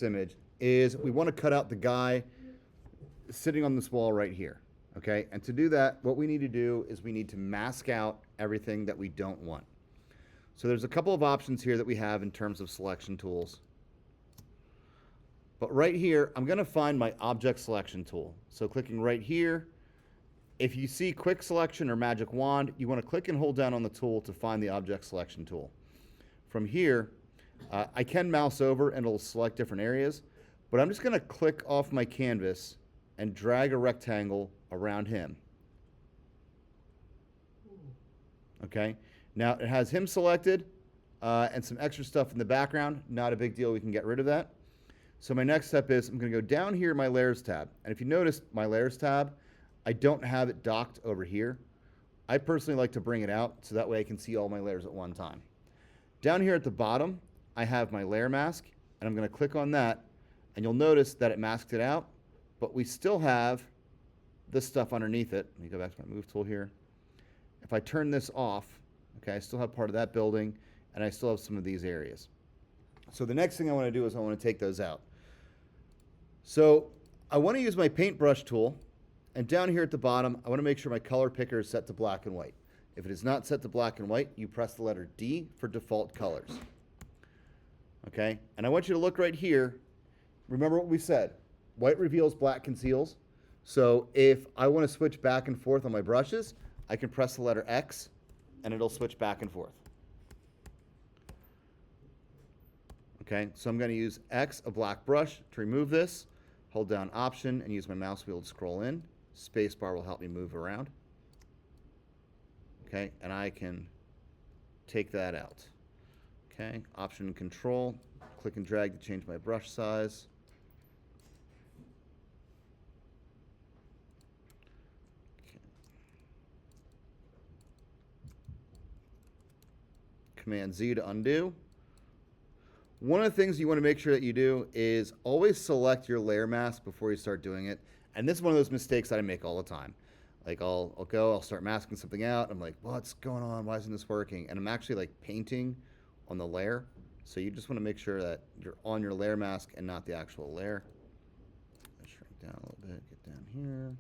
image is we want to cut out the guy sitting on this wall right here. Okay, and to do that, what we need to do is we need to mask out everything that we don't want. So there's a couple of options here that we have in terms of selection tools. But right here, I'm going to find my object selection tool. So clicking right here, if you see quick selection or magic wand, you want to click and hold down on the tool to find the object selection tool. From here, I can mouse over and it'll select different areas, but I'm just going to click off my canvas and drag a rectangle around him. Okay, now it has him selected and some extra stuff in the background. Not a big deal, we can get rid of that. So my next step is I'm going to go down here in my layers tab. And if you notice my layers tab, I don't have it docked over here. I personally like to bring it out so that way I can see all my layers at one time. Down here at the bottom, I have my layer mask, and I'm going to click on that, and you'll notice that it masked it out, but we still have this stuff underneath it. Let me go back to my move tool here. If I turn this off, okay, I still have part of that building, and I still have some of these areas. So the next thing I want to do is I want to take those out. So I want to use my paintbrush tool, and down here at the bottom, I want to make sure my color picker is set to black and white. If it is not set to black and white, you press the letter D for default colors. Okay, and I want you to look right here. Remember what we said. White reveals, black conceals. So if I want to switch back and forth on my brushes, I can press the letter X, and it'll switch back and forth. Okay, so I'm going to use X, a black brush, to remove this. Hold down Option and use my mouse wheel to scroll in. Spacebar will help me move around. Okay, and I can take that out. Okay, Option and Control, click and drag to change my brush size. Okay. Command Z to undo. One of the things you want to make sure that you do is always select your layer mask before you start doing it. And this is one of those mistakes that I make all the time. Like I'll start masking something out. I'm like, what's going on? Why isn't this working? And I'm actually like painting on the layer. So you just want to make sure that you're on your layer mask and not the actual layer. Let's shrink down a little bit, get down here.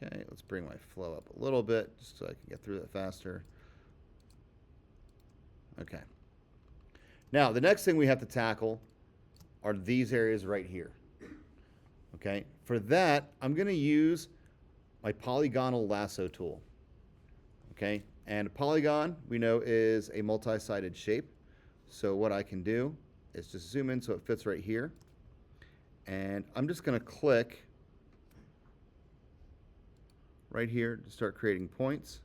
Okay, let's bring my flow up a little bit just so I can get through that faster. Okay. Now, the next thing we have to tackle are these areas right here. Okay, for that, I'm going to use my polygonal lasso tool. Okay, and a polygon, we know, is a multi-sided shape. So what I can do is just zoom in so it fits right here. And I'm just going to click right here to start creating points.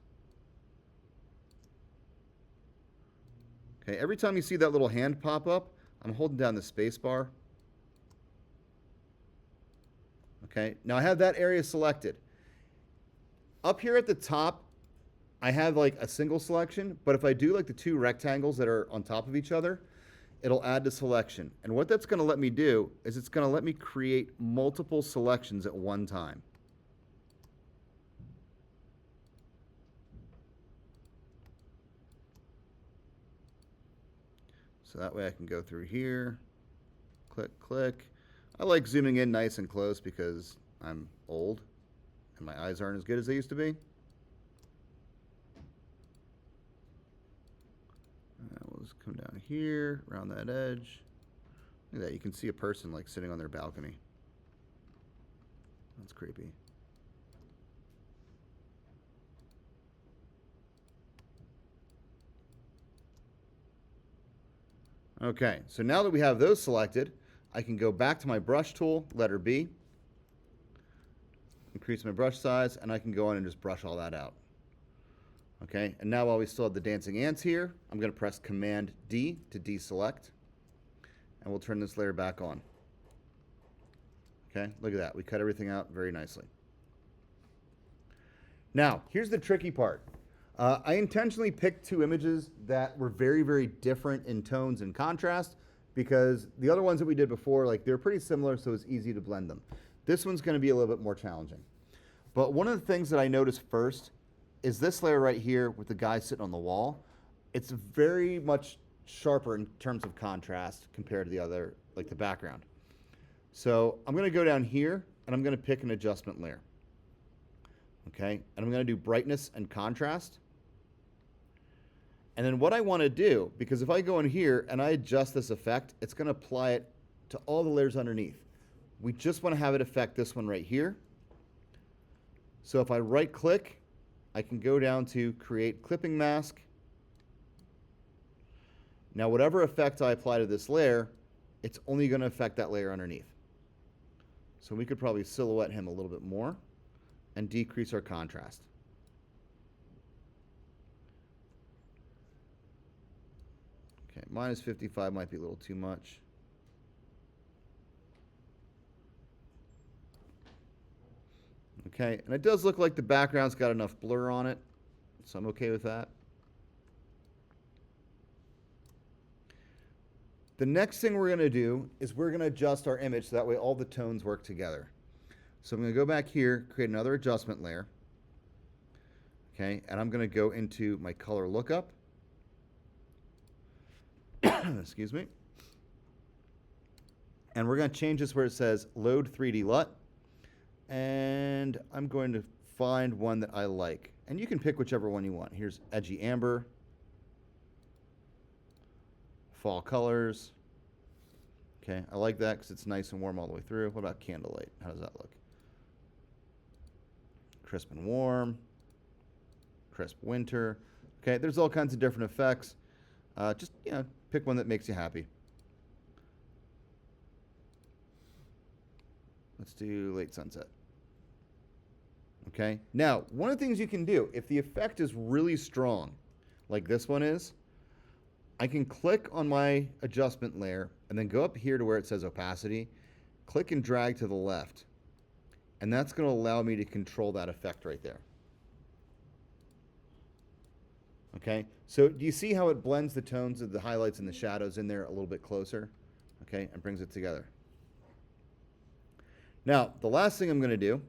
Okay, every time you see that little hand pop up, I'm holding down the space bar. Okay, now I have that area selected. Up here at the top, I have like a single selection, but if I do like the two rectangles that are on top of each other, it'll add to selection. And what that's going to let me do is it's going to let me create multiple selections at one time. So that way I can go through here, click, click. I like zooming in nice and close because I'm old and my eyes aren't as good as they used to be. We'll just come down here, around that edge. Look at that, you can see a person like sitting on their balcony. That's creepy. Okay, so now that we have those selected, I can go back to my brush tool, letter B, increase my brush size, and I can go in and just brush all that out. Okay, and now while we still have the dancing ants here, I'm going to press Command D to deselect, and we'll turn this layer back on. Okay, look at that. We cut everything out very nicely. Now, here's the tricky part. I intentionally picked two images that were very, very different in tones and contrast because the other ones that we did before, like they're pretty similar, so it's easy to blend them. This one's going to be a little bit more challenging. But one of the things that I noticed first is this layer right here with the guy sitting on the wall. It's very much sharper in terms of contrast compared to the other, like the background. So I'm going to go down here and I'm going to pick an adjustment layer. Okay, and I'm going to do brightness and contrast. And then what I want to do, because if I go in here and I adjust this effect, it's going to apply it to all the layers underneath. We just want to have it affect this one right here. So if I right click, I can go down to create clipping mask. Now whatever effect I apply to this layer, it's only going to affect that layer underneath. So we could probably silhouette him a little bit more and decrease our contrast. Okay, minus 55 might be a little too much. Okay, and it does look like the background's got enough blur on it, so I'm okay with that. The next thing we're going to do is we're going to adjust our image so that way all the tones work together. So I'm going to go back here, create another adjustment layer. Okay, and I'm going to go into my color lookup. Excuse me. And we're going to change this where it says load 3D LUT. And I'm going to find one that I like. And you can pick whichever one you want. Here's Edgy Amber. Fall colors. Okay, I like that because it's nice and warm all the way through. What about Candlelight? How does that look? Crisp and warm. Crisp winter. Okay, there's all kinds of different effects. Just, pick one that makes you happy. Let's do late sunset. Okay, now, one of the things you can do, if the effect is really strong, like this one is, I can click on my adjustment layer and then go up here to where it says opacity, click and drag to the left. And that's going to allow me to control that effect right there. Okay, so do you see how it blends the tones of the highlights and the shadows in there a little bit closer? Okay, and brings it together. Now, the last thing I'm going to do,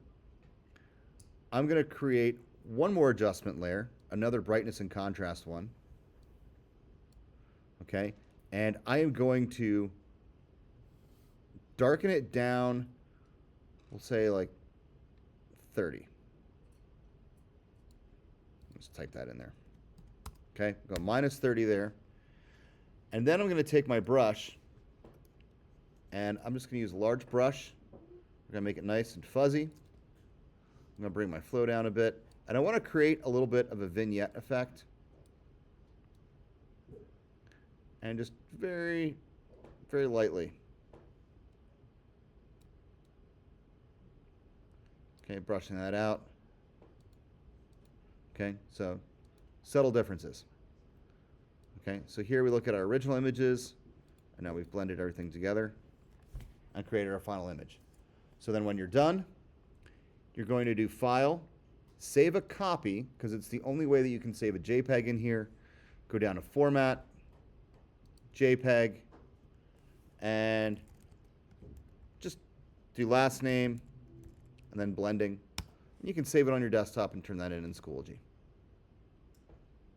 I'm going to create one more adjustment layer, another brightness and contrast one. Okay, and I am going to darken it down, we'll say like 30. Let's type that in there. Okay, go minus 30 there. And then I'm going to take my brush, and I'm just going to use a large brush. We're going to make it nice and fuzzy. I'm going to bring my flow down a bit. And I want to create a little bit of a vignette effect. And just very, very lightly. Okay, brushing that out. Okay, so subtle differences. Okay, so here we look at our original images, and now we've blended everything together and created our final image. So then when you're done, you're going to do File, Save a Copy, because it's the only way that you can save a JPEG in here. Go down to Format, JPEG, and just do last name, and then blending. You can save it on your desktop and turn that in Schoology.